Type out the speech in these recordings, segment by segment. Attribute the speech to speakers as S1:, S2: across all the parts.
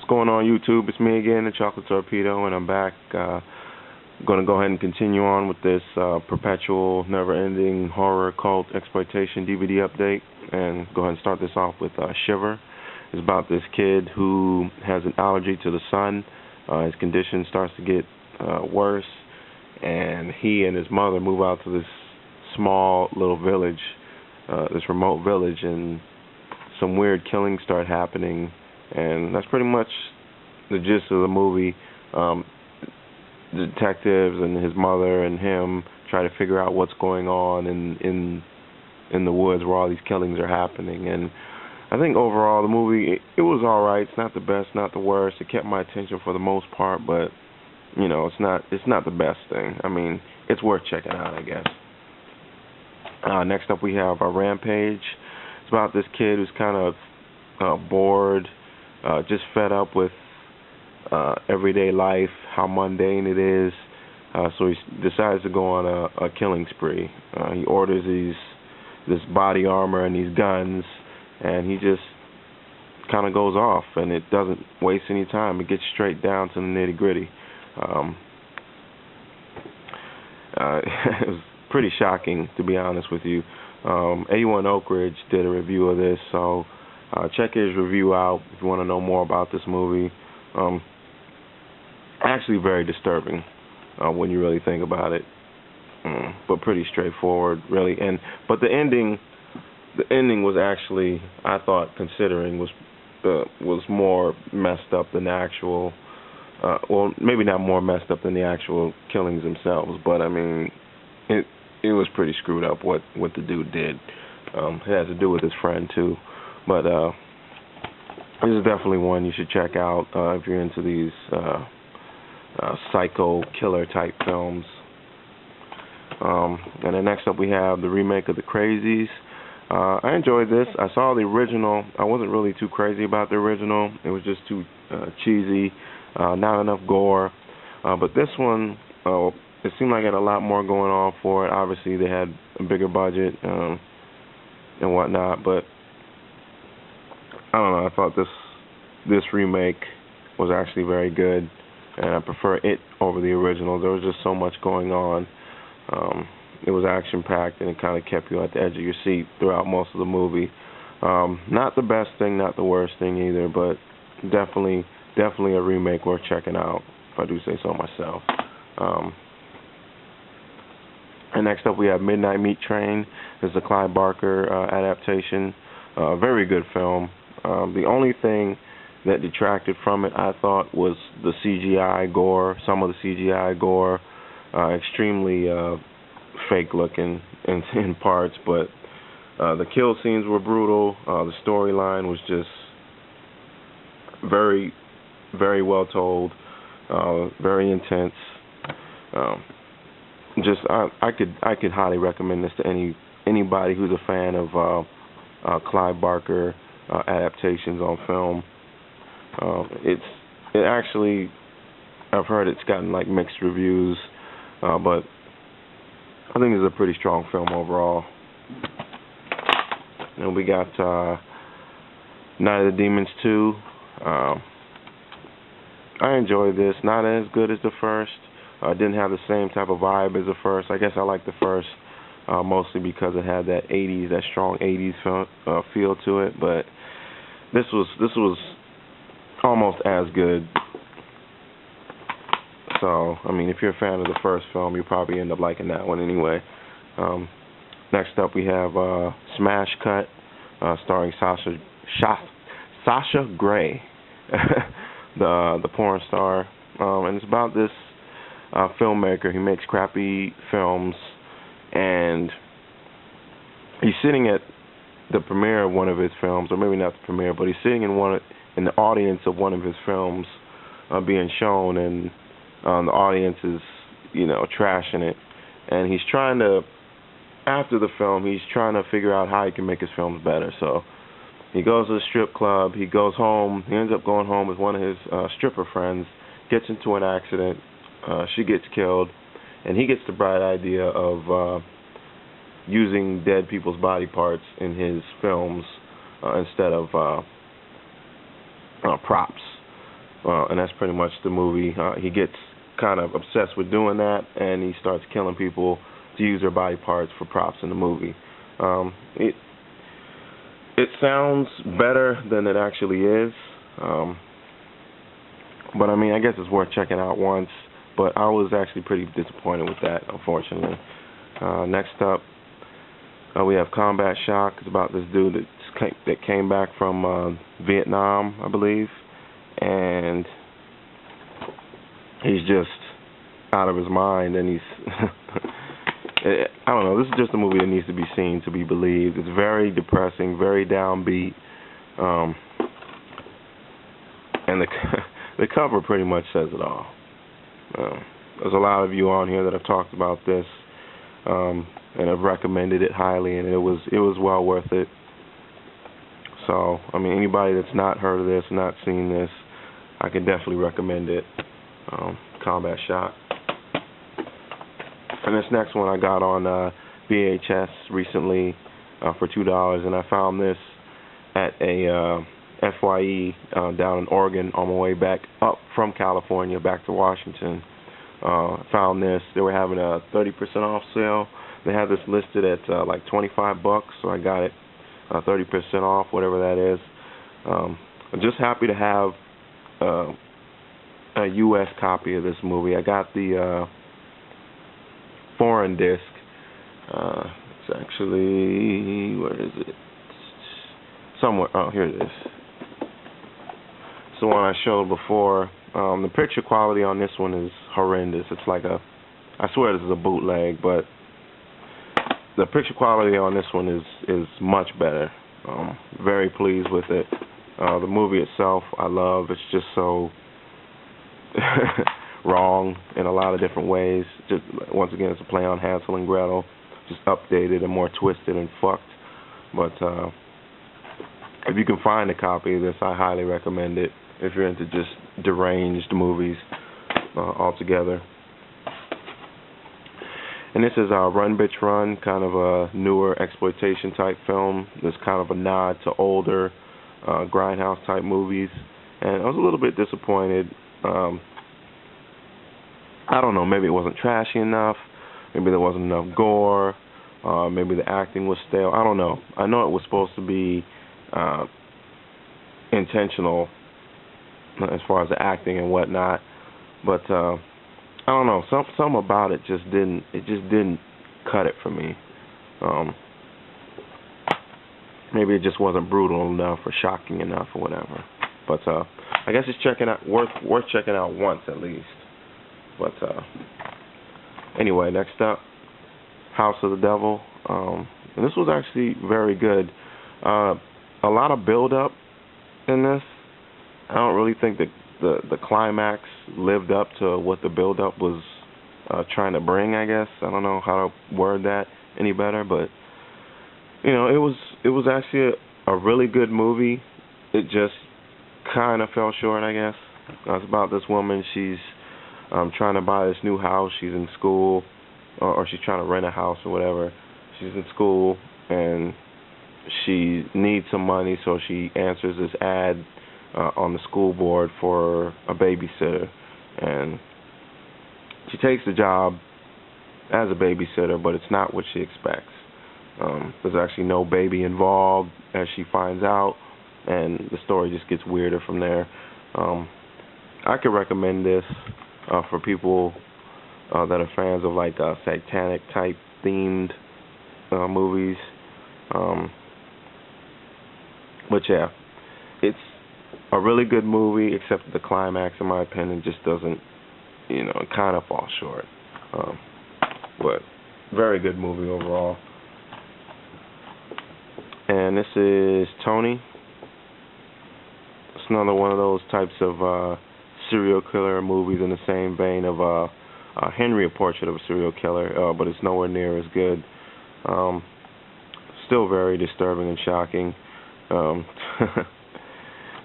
S1: What's going on, YouTube? It's me again, the Chocolate Torpedo, and I'm back. Going to go ahead and continue on with this perpetual, never-ending horror cult exploitation DVD update, and go ahead and start this off with Shiver. It's about this kid who has an allergy to the sun. His condition starts to get worse, and he and his mother move out to this small little village, this remote village, and some weird killings start happening. And that's pretty much the gist of the movie. The detectives and his mother and him try to figure out what's going on in the woods where all these killings are happening. And I think overall the movie, it was all right. It's not the best, not the worst. It kept my attention for the most part, but you know, it's not the best thing. I mean, it's worth checking out, I guess. Next up we have Rampage. It's about this kid who's kind of bored, just fed up with everyday life, how mundane it is. So he decides to go on a killing spree. He orders this body armor and these guns, and he just kind of goes off, and it doesn't waste any time. It gets straight down to the nitty-gritty. It was pretty shocking, to be honest with you. A1 Oak Ridge did a review of this, so check his review out if you want to know more about this movie. Actually very disturbing when you really think about it, but pretty straightforward, really. But the ending was actually, I thought, considering was more messed up than the actual. Well, maybe not more messed up than the actual killings themselves, but I mean, it was pretty screwed up what the dude did. It has to do with his friend too, but this is definitely one you should check out if you're into these psycho killer type films. And then next up we have the remake of The Crazies. I enjoyed this. I saw the original. I wasn't really too crazy about the original. It was just too cheesy, not enough gore. But this one, it seemed like it had a lot more going on for it. Obviously they had a bigger budget and whatnot, but I don't know. I thought this remake was actually very good, and I prefer it over the original. There was just so much going on. It was action-packed, and it kind of kept you at the edge of your seat throughout most of the movie. Not the best thing, not the worst thing either, but definitely a remake worth checking out, if I do say so myself. And next up we have Midnight Meat Train. It's a Clive Barker adaptation. Very good film. The only thing that detracted from it, I thought, was the CGI gore. Some of the CGI gore, extremely fake looking in parts, but the kill scenes were brutal. The storyline was just very, very well told, very intense. I could highly recommend this to anybody who's a fan of Clive Barker adaptations on film. It actually, I've heard it's gotten like mixed reviews, but I think it's a pretty strong film overall. And we got Night of the Demons 2. I enjoyed this. Not as good as the first. Didn't have the same type of vibe as the first. I guess I liked the first mostly because it had that 80s, that strong 80s feel to it. But this was almost as good. So, I mean, if you're a fan of the first film, you'll probably end up liking that one anyway. Next up, we have Smash Cut, starring Sasha Grey, the porn star, and it's about this filmmaker. He makes crappy films, and he's sitting at the premiere of one of his films, or maybe not the premiere, but he's sitting in the audience of one of his films being shown, and the audience is, trashing it. And he's trying to, after the film, he's trying to figure out how he can make his films better. So he goes to the strip club, he goes home, he ends up going home with one of his stripper friends, gets into an accident, she gets killed, and he gets the bright idea of using dead people's body parts in his films instead of props. and that's pretty much the movie. He gets kind of obsessed with doing that, and he starts killing people to use their body parts for props in the movie. It sounds better than it actually is, but I mean, I guess it's worth checking out once. But I was actually pretty disappointed with that, unfortunately. Next up, we have Combat Shock. It's about this dude that came back from Vietnam, I believe, and he's just out of his mind, and he's I don't know. This is just a movie that needs to be seen to be believed. It's very depressing, very downbeat, and the cover pretty much says it all. There's a lot of you on here that have talked about this, and have recommended it highly, and it was well worth it. So, I mean, anybody that's not heard of this, not seen this, I can definitely recommend it. Combat Shock. And this next one I got on VHS recently for $2, and I found this at a FYE down in Oregon on my way back up from California back to Washington. Found this. They were having a 30% off sale. They had this listed at like $25, so I got it 30% off, whatever that is. I'm just happy to have a U.S. copy of this movie. I got the foreign disc. It's actually, where is it? Somewhere. Oh, here it is. It's the one I showed before. The picture quality on this one is horrendous. It's like I swear this is a bootleg, but the picture quality on this one is much better. Very pleased with it. The movie itself, I love. It's just so wrong in a lot of different ways. Just once again, it's a play on Hansel and Gretel, just updated and more twisted and fucked. But if you can find a copy of this, I highly recommend it. If you're into just deranged movies altogether. And this is Run Bitch Run, kind of a newer exploitation type film. It's kind of a nod to older grindhouse type movies. And I was a little bit disappointed. I don't know, maybe it wasn't trashy enough. Maybe there wasn't enough gore. Maybe the acting was stale. I don't know. I know it was supposed to be intentional as far as the acting and whatnot, but I don't know. Some about it just didn't. It just didn't cut it for me. Maybe it just wasn't brutal enough or shocking enough or whatever. But I guess it's worth checking out once at least. But anyway, next up, House of the Devil. And this was actually very good. A lot of build up in this. I don't really think that the climax lived up to what the build up was trying to bring, I guess. I don't know how to word that any better, but you know, it was actually a really good movie. It just kind of fell short, I guess. It's about this woman. She's trying to buy this new house. She's in school, or she's trying to rent a house or whatever. She's in school and she needs some money, so she answers this ad on the school board for a babysitter, and she takes the job as a babysitter, but it's not what she expects. There's actually no baby involved, as she finds out, and the story just gets weirder from there. I could recommend this for people that are fans of like satanic type themed movies. But yeah, it's a really good movie, except the climax, in my opinion, just doesn't, you know, it kind of falls short. But very good movie overall. And this is Tony. It's another one of those types of serial killer movies in the same vein of Henry, A Portrait of a Serial Killer, but it's nowhere near as good. Still very disturbing and shocking.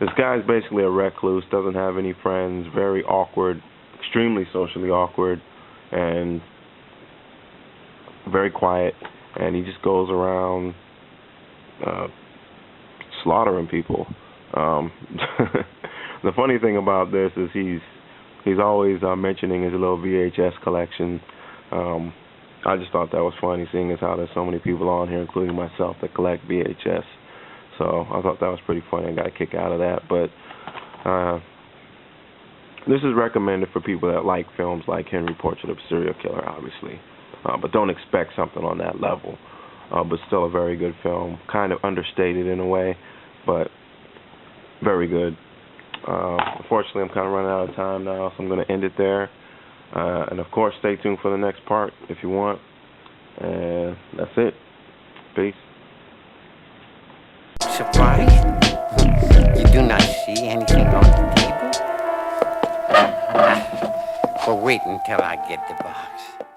S1: This guy's basically a recluse, doesn't have any friends, very awkward, extremely socially awkward, and very quiet, and he just goes around slaughtering people. The funny thing about this is he's always mentioning his little VHS collection. Um, I just thought that was funny, seeing as how there's so many people on here, including myself, that collect VHS. So I thought that was pretty funny. I got a kick out of that. But this is recommended for people that like films like Henry Portrait of a Serial Killer, obviously. But don't expect something on that level. But still a very good film. Kind of understated in a way, but very good. Unfortunately, I'm kind of running out of time now, so I'm going to end it there. And, of course, stay tuned for the next part if you want. And that's it. Peace.
S2: Surprised? You do not see anything on the table? Well, wait until I get the box.